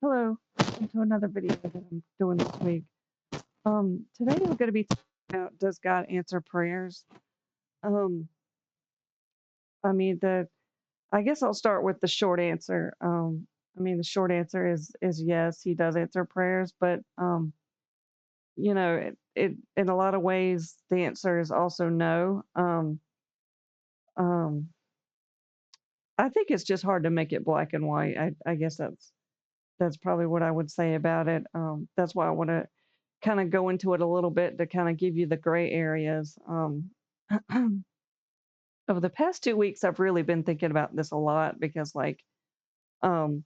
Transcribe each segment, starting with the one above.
Hello, welcome to another video that I'm doing this week. Today I'm going to be talking about, does God answer prayers? Um, I mean the I guess I'll start with the short answer. The short answer is yes, He does answer prayers, but it in a lot of ways the answer is also no. Um, I think it's just hard to make it black and white. I guess that's probably what I would say about it. That's why I want to kind of go into it a little bit to kind of give you the gray areas. Over the past 2 weeks, I've really been thinking about this a lot because, um,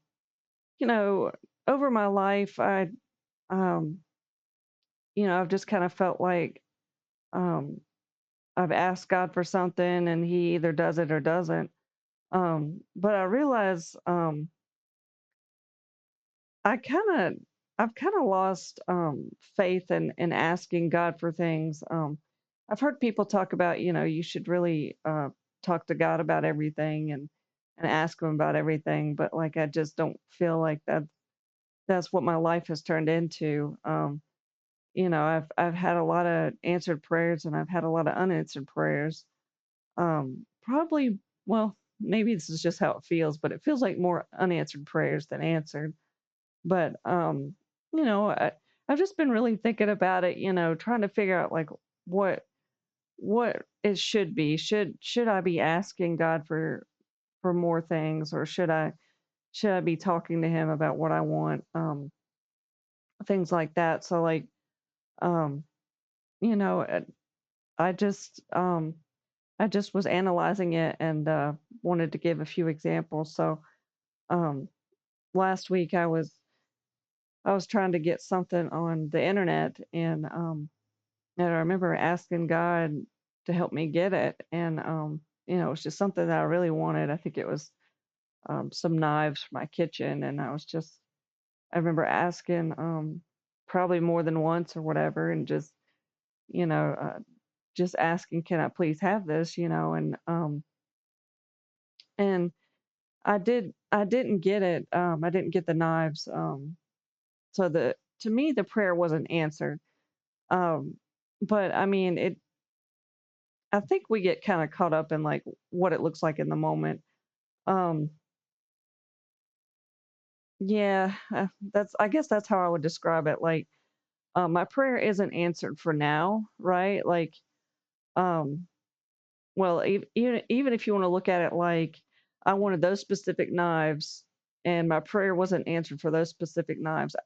you know, over my life, um, I've just kind of felt like um, I've asked God for something and He either does it or doesn't. But I realize I kind of I've kind of lost faith in asking God for things. I've heard people talk about, you should really talk to God about everything and ask Him about everything, but like I just don't feel like that's what my life has turned into. I've had a lot of answered prayers and I've had a lot of unanswered prayers. Probably, well, maybe this is just how it feels, but it feels like more unanswered prayers than answered. But you know, I, I've just been really thinking about it, trying to figure out like what what it should be. Should I be asking God for more things, or should I be talking to Him about what I want, things like that. So like, um, you know, uh, I just I just was analyzing it and wanted to give a few examples. So um, last week I was trying to get something on the internet, and I remember asking God to help me get it, and it was just something that I really wanted. I think it was some knives for my kitchen, and I remember asking probably more than once or whatever, and you know uh, just asking, can I please have this, and I didn't get it. I didn't get the knives. So the to me the prayer wasn't answered. Um, but I mean it I think we get kind of caught up in like what it looks like in the moment. Um, yeah, I guess that's how I would describe it. Like, my prayer isn't answered for now, right? Like, um, well, even if you want to look at it like I wanted those specific knives, and my prayer wasn't answered for those specific knives.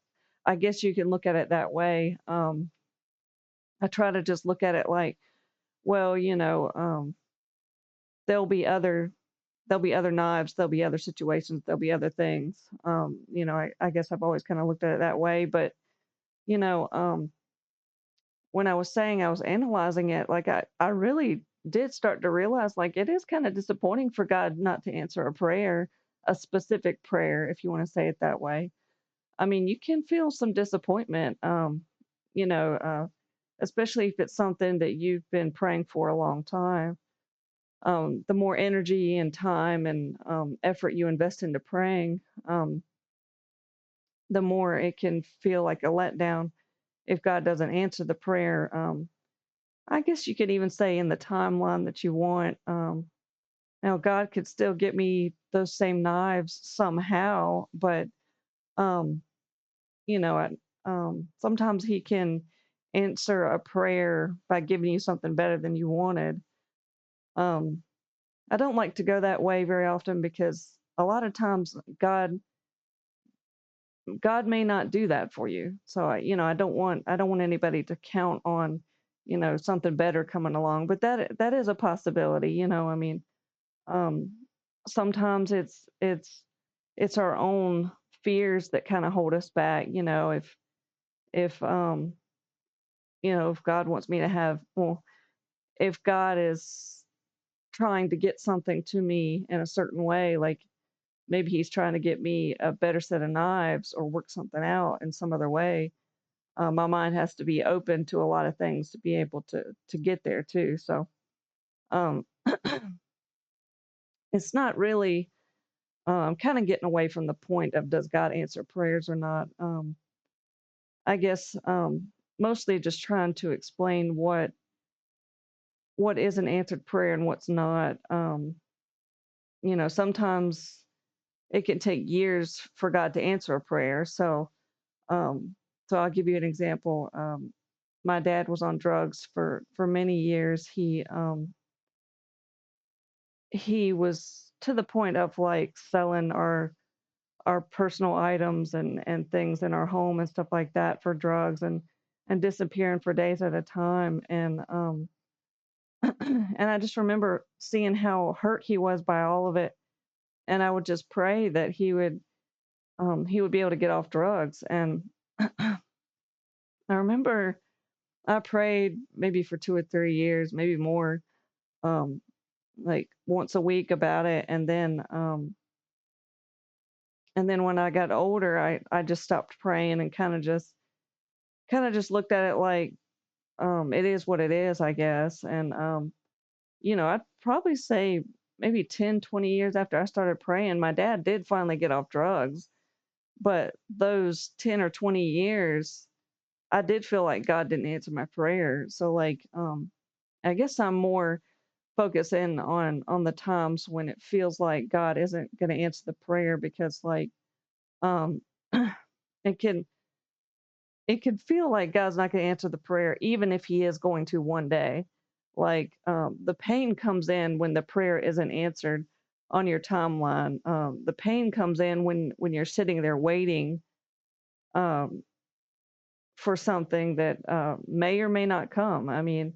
I guess you can look at it that way. I try to just look at it like, well, there'll be other there'll be other knives, there'll be other situations, there'll be other things. I guess I've always kind of looked at it that way. But, you know, um, when I was saying I was analyzing it, like I really did start to realize like it is kind of disappointing for God not to answer a prayer, a specific prayer, if you want to say it that way. I mean, you can feel some disappointment, you know, uh, especially if it's something that you've been praying for a long time. The more energy and time and effort you invest into praying, the more it can feel like a letdown if God doesn't answer the prayer. I guess you could even say in the timeline that you want. Now, God could still get me those same knives somehow, but um, sometimes He can answer a prayer by giving you something better than you wanted. Um, I don't like to go that way very often because a lot of times God may not do that for you. So I don't want anybody to count on, something better coming along. But that is a possibility. Um, sometimes it's our own fears that kind of hold us back. If if God wants me to have, well, if God is trying to get something to me in a certain way, like maybe He's trying to get me a better set of knives or work something out in some other way. My mind has to be open to a lot of things to be able to get there too. So um, it's not really. I'm kind of getting away from the point of does God answer prayers or not. I guess mostly just trying to explain what is an answered prayer and what's not. Sometimes it can take years for God to answer a prayer. Um, so I'll give you an example. My dad was on drugs for many years. He was to the point of like selling our personal items and things in our home and stuff like that for drugs and disappearing for days at a time. And and I just remember seeing how hurt he was by all of it. And I would just pray that he would be able to get off drugs. And I remember I prayed maybe for 2 or 3 years, maybe more, um, like once a week about it. And then when I got older, I just stopped praying and kind of just looked at it like it is what it is, I guess. And I'd probably say maybe 10, 20 years after I started praying, my dad did finally get off drugs. But those 10 or 20 years, I did feel like God didn't answer my prayer. So like I guess I'm more focusing on the times when it feels like God isn't going to answer the prayer because like um it can it can feel like God's not going to answer the prayer even if he is going to one day. Like the pain comes in when the prayer isn't answered on your timeline. The pain comes in when you're sitting there waiting um for something that may or may not come. I mean,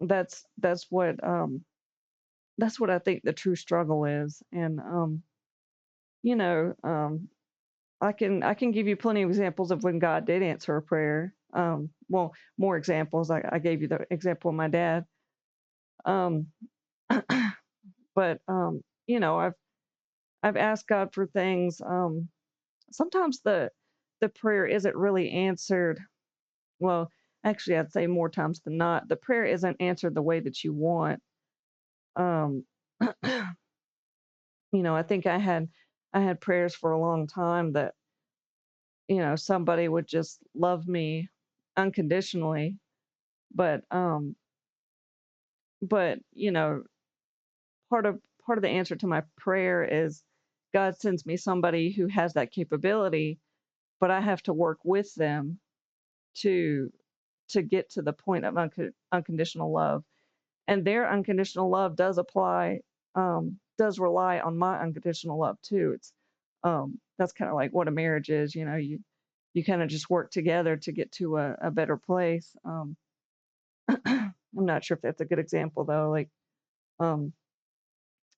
that's that's what um that's what I think the true struggle is. And you know, I can give you plenty of examples of when God did answer a prayer. Well, more examples. I gave you the example of my dad. Um, but I've asked God for things. Sometimes the prayer isn't really answered. Well, actually, I'd say more times than not, the prayer isn't answered the way that you want. Um, I think I had prayers for a long time that somebody would just love me unconditionally, but part of the answer to my prayer is God sends me somebody who has that capability, but I have to work with them to get to the point of unconditional love. And their unconditional love does rely on my unconditional love too. That's kind of like what a marriage is. You kind of just work together to get to a better place. I'm not sure if that's a good example though. Like um,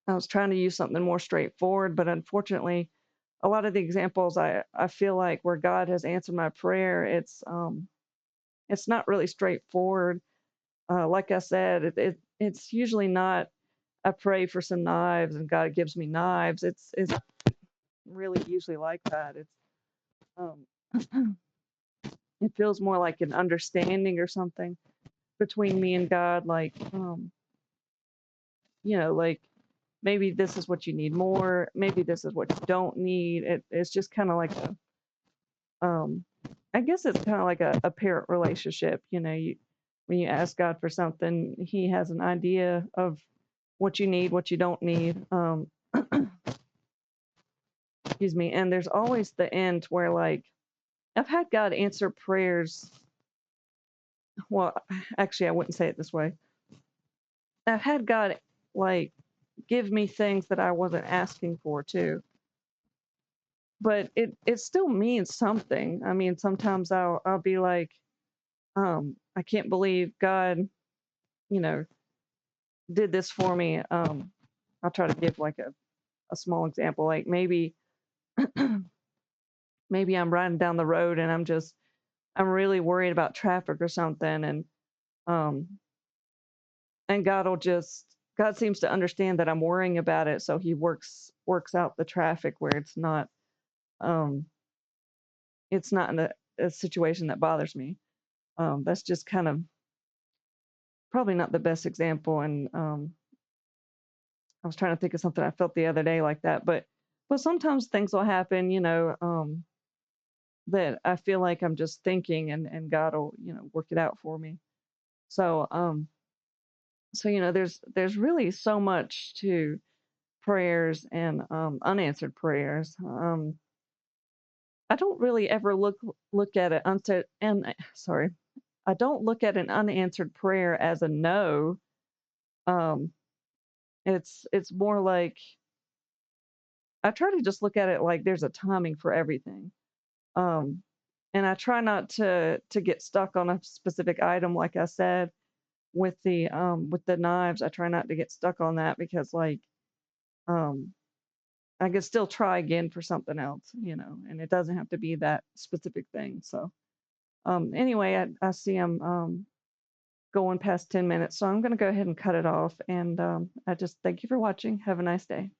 I was trying to use something more straightforward, but unfortunately, a lot of the examples I feel like where God has answered my prayer, it's not really straightforward. Like I said, it's usually not I pray for some knives and God gives me knives. It's really usually like that. Um, it feels more like an understanding or something between me and God. Like like maybe this is what you need more. Maybe this is what you don't need. It's just kind of like um, I guess it's kind of like a parent relationship. When you ask God for something, He has an idea of what you need, what you don't need. Excuse me. And there's always the end where like I've had God answer prayers. Well, actually, I wouldn't say it this way. I've had God like give me things that I wasn't asking for too. But it still means something. I mean, sometimes I'll be like, I can't believe God, you know, did this for me. I'll try to give like a small example. Like maybe I'm riding down the road and I'm really worried about traffic or something, um and God seems to understand that I'm worrying about it, so He works out the traffic where um it's not in a situation that bothers me. That's just kind of probably not the best example, and I was trying to think of something I felt the other day like that, but But sometimes things will happen, that I feel like I'm just thinking, and God will, work it out for me. So, there's really so much to prayers and unanswered prayers. I don't really ever look at it unsaid and sorry, I don't look at an unanswered prayer as a no. Um, it's more like I try to just look at it like there's a timing for everything. Um, and I try not to get stuck on a specific item, like I said with the knives. I try not to get stuck on that because um, I could still try again for something else, and it doesn't have to be that specific thing. So anyway, I see I'm going past 10 minutes, so I'm going to go ahead and cut it off. And I just thank you for watching. Have a nice day.